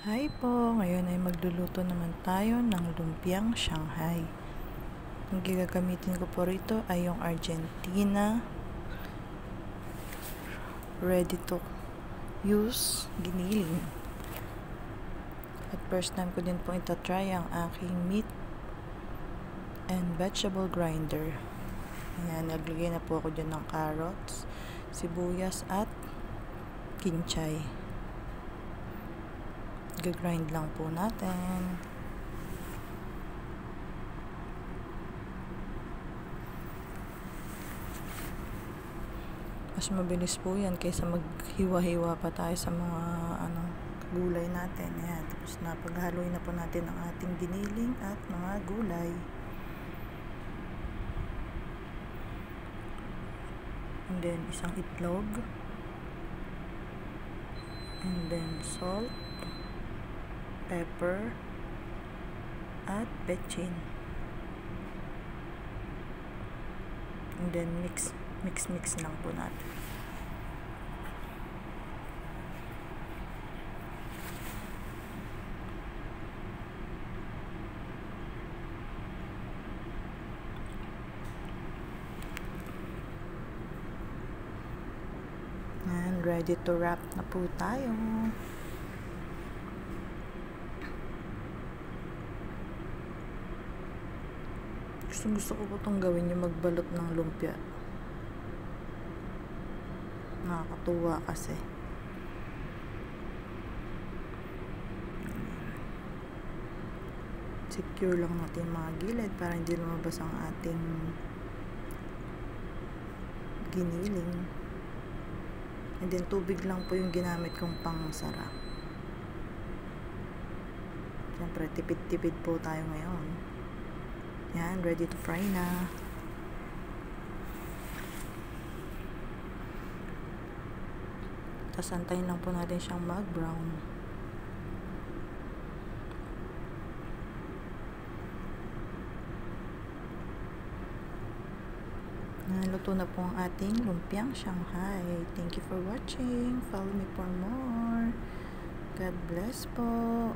Hi po! Ngayon ay magluluto naman tayo ng lumpiang Shanghai. Ang gagamitin ko po rito ay yung Argentina ready to use giniling. At first time ko din po ita-try ang aking meat and vegetable grinder. Ayan, naglagay na po ako dyan ng carrots, sibuyas at kinchay. Gagrind lang po natin. Mas mabilis po yan kaysa maghiwa-hiwa pa tayo sa mga gulay natin. Ayan, tapos na paghaluin na po natin ang ating giniling at mga gulay. And then isang itlog. And then salt, pepper, at bechin. And then mix lang po natin. And ready to wrap na po tayo. Gusto ko po itong gawin yung magbalot ng lumpia. Nakakatuwa kasi. Secure lang natin mga gilid para hindi lumabas ang ating giniling. And then tubig lang po yung ginamit kong pangsara. Siyempre tipid-tipid po tayo ngayon. Yan, ready to fry na. Tapos antayin lang po natin siyang mag-brown. Naluto na po ang ating lumpiang Shanghai. Thank you for watching. Follow me for more. God bless po.